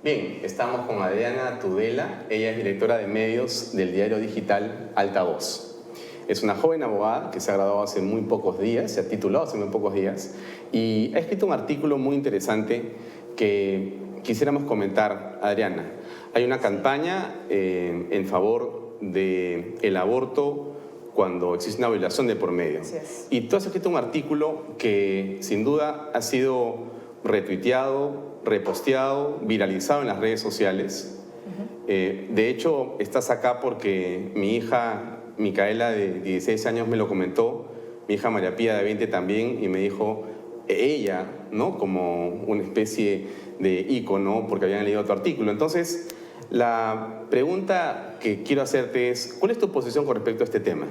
Bien, estamos con Adriana Tudela. Ella es directora de medios del diario digital Altavoz. Es una joven abogada que se ha graduado hace muy pocos días, se ha titulado hace muy pocos días y ha escrito un artículo muy interesante que quisiéramos comentar, Adriana. Hay una campaña en favor del aborto cuando existe una violación de por medio. Así es. Y tú has escrito un artículo que sin duda ha sido retuiteado, reposteado, viralizado en las redes sociales. De hecho, estás acá porque mi hija Micaela, de 16 años, me lo comentó, mi hija María Pía, de 20 también, y me dijo, ella, ¿no?, como una especie de ícono, porque habían leído tu artículo. Entonces, la pregunta que quiero hacerte es, ¿cuál es tu posición con respecto a este tema?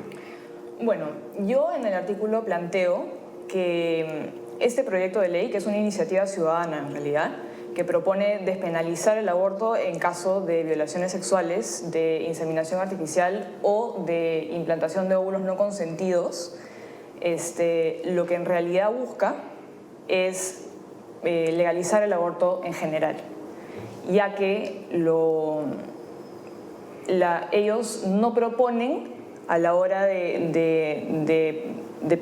Bueno, yo en el artículo planteo que este proyecto de ley, que es una iniciativa ciudadana en realidad, que propone despenalizar el aborto en caso de violaciones sexuales, de inseminación artificial o de implantación de óvulos no consentidos, lo que en realidad busca es legalizar el aborto en general, ya que ellos no proponen a la hora de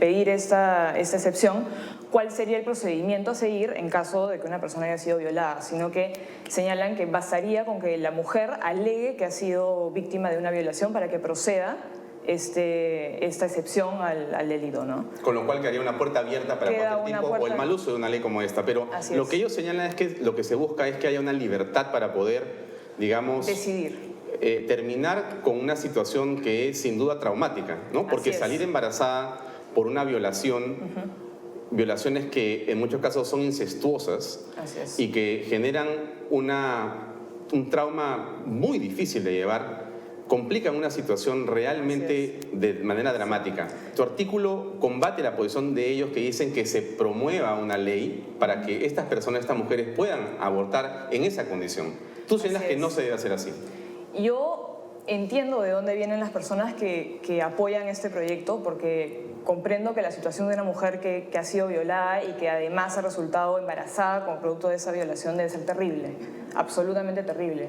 pedir esta excepción cuál sería el procedimiento a seguir en caso de que una persona haya sido violada, sino que señalan que bastaría con que la mujer alegue que ha sido víctima de una violación para que proceda esta excepción al delito, ¿no? Con lo cual quedaría una puerta abierta para cualquier tipo o el mal uso de una ley como esta. Pero lo que ellos señalan es que lo que se busca es que haya una libertad para poder, digamos, decidir. Terminar con una situación que es sin duda traumática, ¿no? Porque salir embarazada por una violación, violaciones que en muchos casos son incestuosas y que generan un trauma muy difícil de llevar, complican una situación realmente de manera dramática. Tu artículo combate la posición de ellos que dicen que se promueva una ley para que estas personas, estas mujeres, puedan abortar en esa condición. Tú señalas que no se debe hacer así. Yo entiendo de dónde vienen las personas que apoyan este proyecto, porque comprendo que la situación de una mujer que ha sido violada y que además ha resultado embarazada como producto de esa violación debe ser terrible, absolutamente terrible.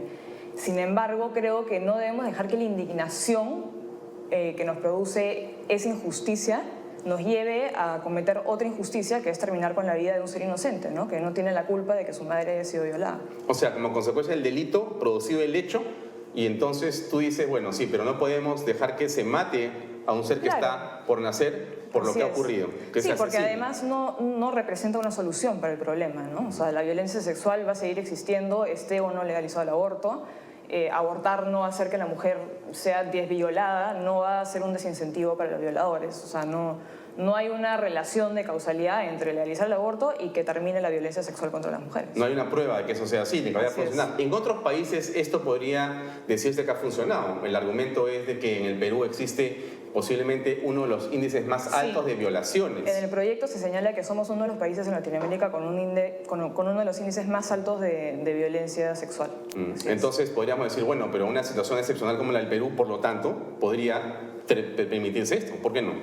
Sin embargo, creo que no debemos dejar que la indignación que nos produce esa injusticia nos lleve a cometer otra injusticia, que es terminar con la vida de un ser inocente, ¿no?, que no tiene la culpa de que su madre haya sido violada. O sea, como consecuencia del delito producido el hecho, y entonces tú dices, bueno, sí, pero no podemos dejar que se mate a un ser que está por nacer por lo que ha ocurrido. Sí, porque además no representa una solución para el problema, ¿no? O sea, la violencia sexual va a seguir existiendo, esté o no legalizado el aborto. Abortar no va a hacer que la mujer sea desviolada, no va a ser un desincentivo para los violadores. O sea, no hay una relación de causalidad entre legalizar el aborto y que termine la violencia sexual contra las mujeres. No hay una prueba de que eso sea así, de que vaya a funcionar. En otros países esto podría decirse que ha funcionado. El argumento es de que en el Perú existe posiblemente uno de los índices más altos de violaciones. En el proyecto se señala que somos uno de los países en Latinoamérica con uno de los índices más altos de violencia sexual. Entonces podríamos decir, bueno, pero una situación excepcional como la del Perú, por lo tanto, podría permitirse esto. ¿Por qué no?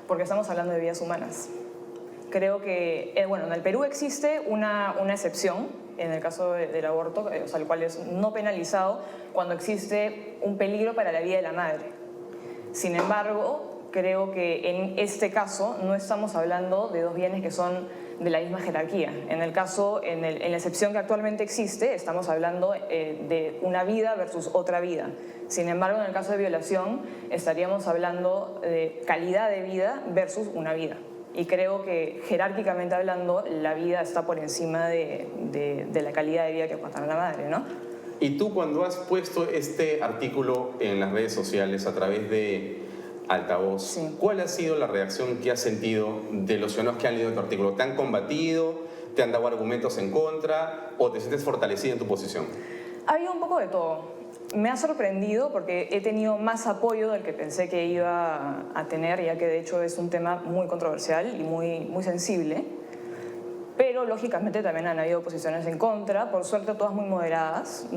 Porque estamos hablando de vidas humanas. Creo que, bueno, en el Perú existe una excepción en el caso del aborto, o sea, el cual es no penalizado cuando existe un peligro para la vida de la madre. Sin embargo, creo que en este caso no estamos hablando de dos bienes que son de la misma jerarquía. En la excepción que actualmente existe, estamos hablando de una vida versus otra vida. Sin embargo, en el caso de violación, estaríamos hablando de calidad de vida versus una vida. Y creo que, jerárquicamente hablando, la vida está por encima de la calidad de vida que aporta la madre, ¿no? Y tú, cuando has puesto este artículo en las redes sociales a través de Altavoz, ¿cuál ha sido la reacción que has sentido de los ciudadanos que han leído tu artículo? ¿Te han combatido? ¿Te han dado argumentos en contra? ¿O te sientes fortalecida en tu posición? Ha habido un poco de todo. Me ha sorprendido porque he tenido más apoyo del que pensé que iba a tener, ya que de hecho es un tema muy controversial y muy sensible. Pero lógicamente también han habido posiciones en contra, por suerte todas muy moderadas,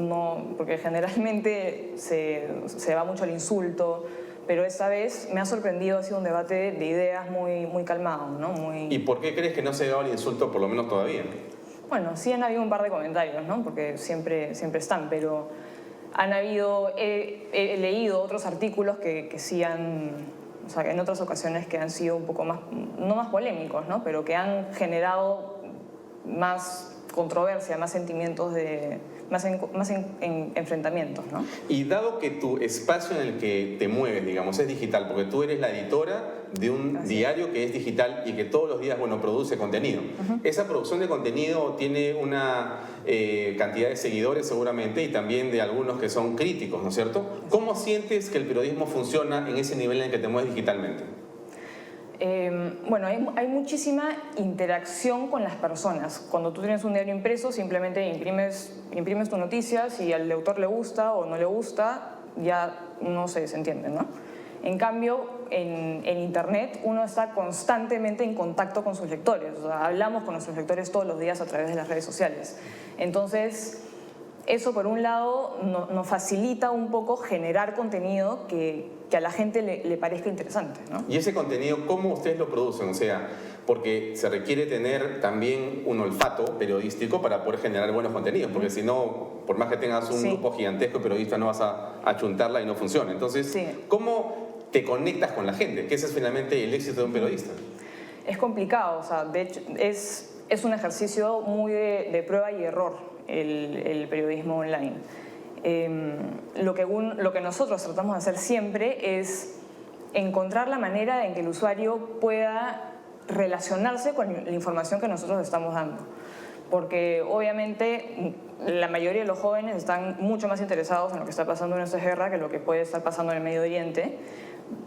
porque generalmente se va mucho al insulto, pero esta vez me ha sorprendido, ha sido un debate de ideas muy calmado, ¿no? ¿Y por qué crees que no se ha dado el insulto, por lo menos todavía? Bueno, sí han habido un par de comentarios, ¿no? Porque siempre están, pero han habido, he leído otros artículos que sí han, o sea, en otras ocasiones que han sido un poco más, no más polémicos, ¿no? Pero que han generado más controversia, más sentimientos más en enfrentamientos, ¿no? Y dado que tu espacio en el que te mueves, digamos, es digital, porque tú eres la editora de un diario que es digital y que todos los días, bueno, produce contenido. Esa producción de contenido tiene una cantidad de seguidores seguramente y también de algunos que son críticos, ¿no es cierto? ¿Cómo sientes que el periodismo funciona en ese nivel en el que te mueves digitalmente? Bueno, hay muchísima interacción con las personas. Cuando tú tienes un diario impreso, simplemente imprimes tu noticia, si al lector le gusta o no le gusta, ya no se desentiende, ¿no? En cambio, en Internet uno está constantemente en contacto con sus lectores. O sea, hablamos con nuestros lectores todos los días a través de las redes sociales. Entonces, eso por un lado nos facilita un poco generar contenido que a la gente le parezca interesante, ¿no? Y ese contenido, ¿cómo ustedes lo producen? O sea, porque se requiere tener también un olfato periodístico para poder generar buenos contenidos, porque si no, por más que tengas un grupo gigantesco de periodistas, no vas a chuntarla y no funciona. Entonces, ¿cómo te conectas con la gente? Que ese es finalmente el éxito de un periodista. Es complicado, o sea, de hecho, es un ejercicio muy de prueba y error el periodismo online. Lo que nosotros tratamos de hacer siempre es encontrar la manera en que el usuario pueda relacionarse con la información que nosotros estamos dando. Porque obviamente la mayoría de los jóvenes están mucho más interesados en lo que está pasando en esta guerra que lo que puede estar pasando en el Medio Oriente.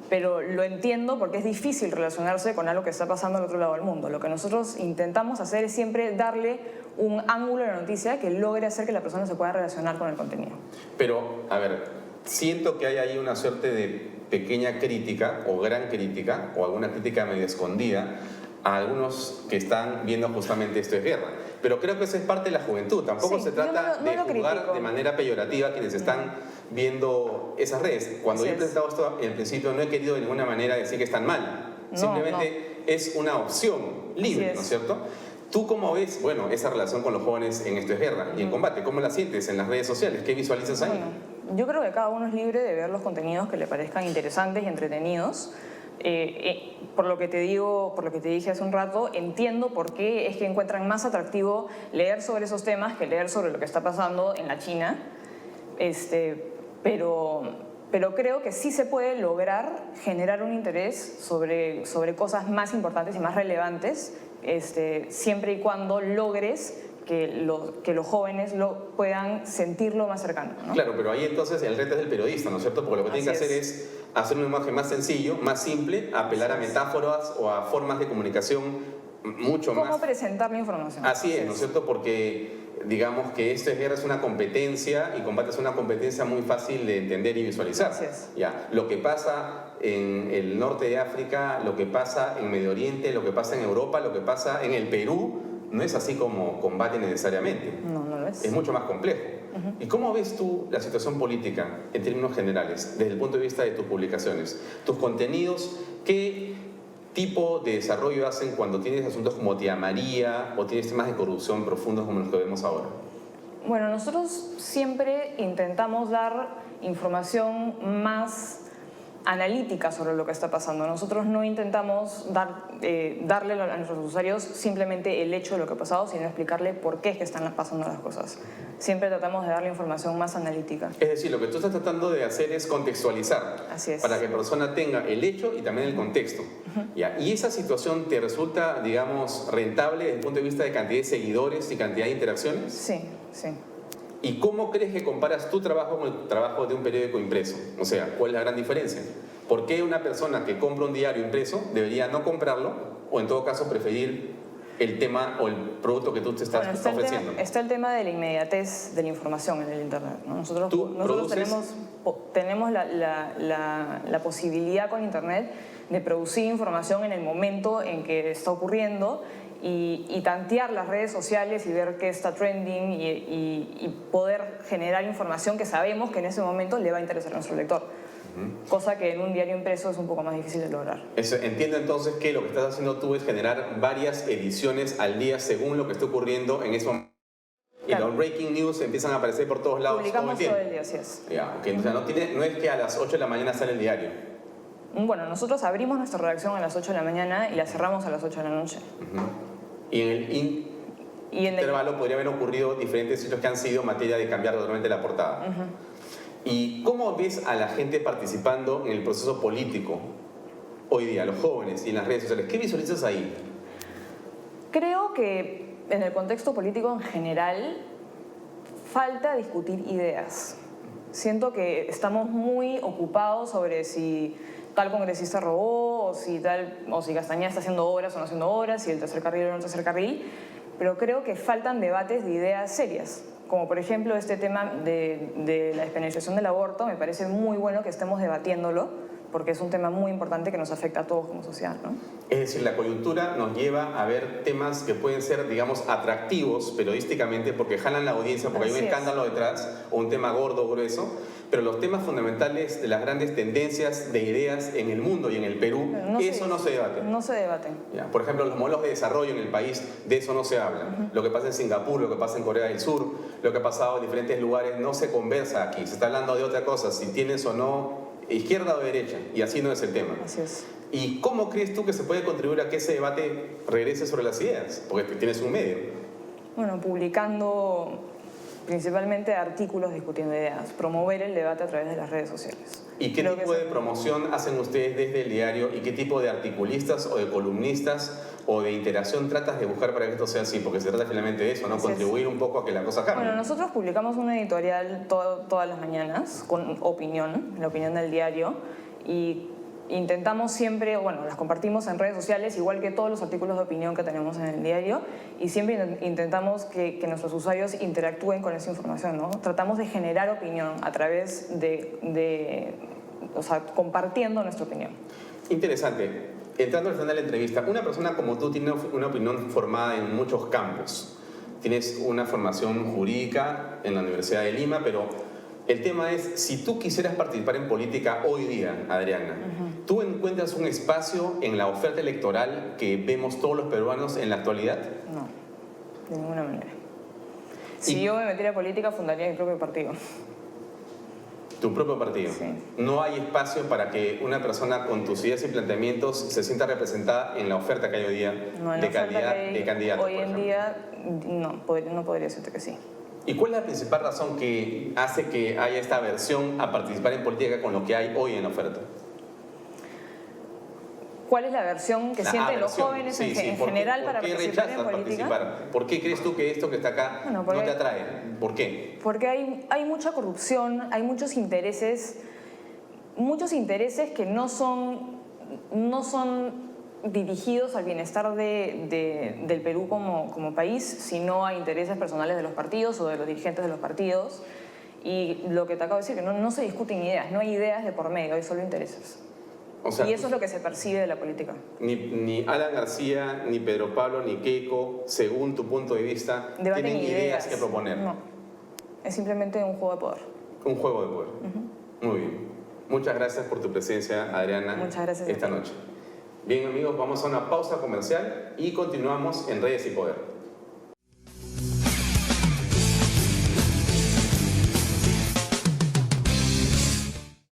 Pero lo entiendo porque es difícil relacionarse con algo que está pasando al otro lado del mundo. Lo que nosotros intentamos hacer es siempre darle un ángulo de la noticia que logre hacer que la persona se pueda relacionar con el contenido. Pero, a ver, siento que hay ahí una suerte de pequeña crítica o gran crítica o alguna crítica medio escondida a algunos que están viendo justamente esto es guerra. Pero creo que eso es parte de la juventud. Tampoco se trata de juzgar de manera peyorativa a quienes están viendo esas redes. Cuando yo he presentado esto en principio no he querido de ninguna manera decir que están mal. Simplemente es una opción libre, ¿no es cierto? ¿Tú cómo ves, bueno, esa relación con los jóvenes en Esto es Guerra y en combate? ¿Cómo la sientes en las redes sociales? ¿Qué visualizas ahí? Bueno, yo creo que cada uno es libre de ver los contenidos que le parezcan interesantes y entretenidos. Por lo que te digo, por lo que te dije hace un rato, entiendo por qué es que encuentran más atractivo leer sobre esos temas que leer sobre lo que está pasando en la China. Pero creo que sí se puede lograr generar un interés sobre cosas más importantes y más relevantes, siempre y cuando logres que los jóvenes puedan sentirlo más cercano, ¿no? Claro, pero ahí entonces el reto es del periodista, ¿no es cierto? Porque lo que tiene que hacer es hacer un lenguaje más sencillo, más simple, apelar a metáforas o a formas de comunicación mucho más... ¿Cómo presentar la información? Así es, ¿no es cierto? Porque digamos que Esto es Guerra es una competencia y combate es una competencia muy fácil de entender y visualizar. Así es. Ya, lo que pasa en el norte de África, lo que pasa en Medio Oriente, lo que pasa en Europa, lo que pasa en el Perú, no es así como combate necesariamente. No lo es. Es mucho más complejo. ¿Y cómo ves tú la situación política en términos generales, desde el punto de vista de tus publicaciones? Tus contenidos, ¿qué tipo de desarrollo hacen cuando tienes asuntos como Tía María o tienes temas de corrupción profundos como los que vemos ahora? Bueno, nosotros siempre intentamos dar información más analítica sobre lo que está pasando. Nosotros no intentamos darle a nuestros usuarios simplemente el hecho de lo que ha pasado, sino explicarle por qué es que están pasando las cosas. Siempre tratamos de darle información más analítica. Es decir, lo que tú estás tratando de hacer es contextualizar. Así es. Para que la persona tenga el hecho y también el contexto. ¿Ya? ¿Y esa situación te resulta, digamos, rentable desde el punto de vista de cantidad de seguidores y cantidad de interacciones? Sí, sí. ¿Y cómo crees que comparas tu trabajo con el trabajo de un periódico impreso? O sea, ¿cuál es la gran diferencia? ¿Por qué una persona que compra un diario impreso debería no comprarlo o en todo caso preferir el tema o el producto que tú te estás ofreciendo? Está el tema de la inmediatez de la información en el Internet, ¿no? Nosotros tenemos la posibilidad con Internet de producir información en el momento en que está ocurriendo y tantear las redes sociales y ver qué está trending y poder generar información que sabemos que en ese momento le va a interesar a nuestro lector. cosa que en un diario impreso es un poco más difícil de lograr. Entiendo entonces que lo que estás haciendo tú es generar varias ediciones al día según lo que está ocurriendo en ese momento. Y los breaking news empiezan a aparecer por todos lados. Publicamos todo el día, así es. Ya, okay. O sea, no es que a las 8 de la mañana sale el diario. Bueno, nosotros abrimos nuestra redacción a las 8 de la mañana y la cerramos a las 8 de la noche. Y en el intervalo podría haber ocurrido diferentes hechos que han sido materia de cambiar totalmente la portada. ¿Y cómo ves a la gente participando en el proceso político hoy día, los jóvenes y en las redes sociales? ¿Qué visualizas ahí? Creo que en el contexto político en general falta discutir ideas. Siento que estamos muy ocupados sobre si tal congresista robó o si Castañeda está haciendo obras o no haciendo obras, si el tercer carril o no el tercer carril, pero creo que faltan debates de ideas serias. Como por ejemplo este tema de la despenalización del aborto, me parece muy bueno que estemos debatiéndolo, porque es un tema muy importante que nos afecta a todos como sociedad, ¿no? Es decir, la coyuntura nos lleva a ver temas que pueden ser, digamos, atractivos periodísticamente porque jalan la audiencia, porque hay un escándalo detrás o un tema gordo o grueso, pero los temas fundamentales de las grandes tendencias de ideas en el mundo y en el Perú, no se debate. No se debaten. Por ejemplo, los modelos de desarrollo en el país, de eso no se habla. Lo que pasa en Singapur, lo que pasa en Corea del Sur, lo que ha pasado en diferentes lugares, no se conversa aquí. Se está hablando de otra cosa, si tienes o no izquierda o derecha, y así no es el tema. Así es. ¿Y cómo crees tú que se puede contribuir a que ese debate regrese sobre las ideas? Porque tienes un medio. Bueno, publicando principalmente artículos discutiendo ideas, promover el debate a través de las redes sociales. ¿Y qué tipo de promoción hacen ustedes desde el diario? ¿Y qué tipo de articulistas o de columnistas o de interacción tratas de buscar para que esto sea así? Porque se trata finalmente de eso, ¿no? Contribuir un poco a que la cosa cambie. Bueno, nosotros publicamos una editorial todas las mañanas con opinión, la opinión del diario, y intentamos siempre, bueno, las compartimos en redes sociales, igual que todos los artículos de opinión que tenemos en el diario, y siempre intentamos que nuestros usuarios interactúen con esa información, ¿no? Tratamos de generar opinión a través o sea, compartiendo nuestra opinión. Interesante. Entrando al final de la entrevista, una persona como tú tiene una opinión formada en muchos campos. Tienes una formación jurídica en la Universidad de Lima, pero el tema es, si tú quisieras participar en política hoy día, Adriana, ¿tú encuentras un espacio en la oferta electoral que vemos todos los peruanos en la actualidad? No, de ninguna manera. Si yo me metiera a política, fundaría mi propio partido. ¿Tu propio partido? Sí. ¿No hay espacio para que una persona con tus ideas y planteamientos se sienta representada en la oferta que hay hoy día de candidato? Hoy en día no podría decirte que sí. ¿Y cuál es la principal razón que hace que haya esta aversión a participar en política con lo que hay hoy en la oferta? ¿Cuál es la aversión que sienten los jóvenes en general para participar en política? ¿Por qué crees tú que esto que está acá no te atrae? ¿Por qué? Porque hay mucha corrupción, hay muchos intereses que no son dirigidos al bienestar del Perú como país, sino a intereses personales de los partidos o de los dirigentes de los partidos. Y lo que te acabo de decir, que no se discuten ideas, no hay ideas de por medio, hay solo intereses. O sea, y eso es lo que se percibe de la política. Ni Alan García, ni Pedro Pablo, ni Keiko, según tu punto de vista, tienen ideas que proponer. No, es simplemente un juego de poder. Un juego de poder. Muy bien. Muchas gracias por tu presencia, Adriana, esta noche. Bien, amigos, vamos a una pausa comercial y continuamos en Redes y Poder.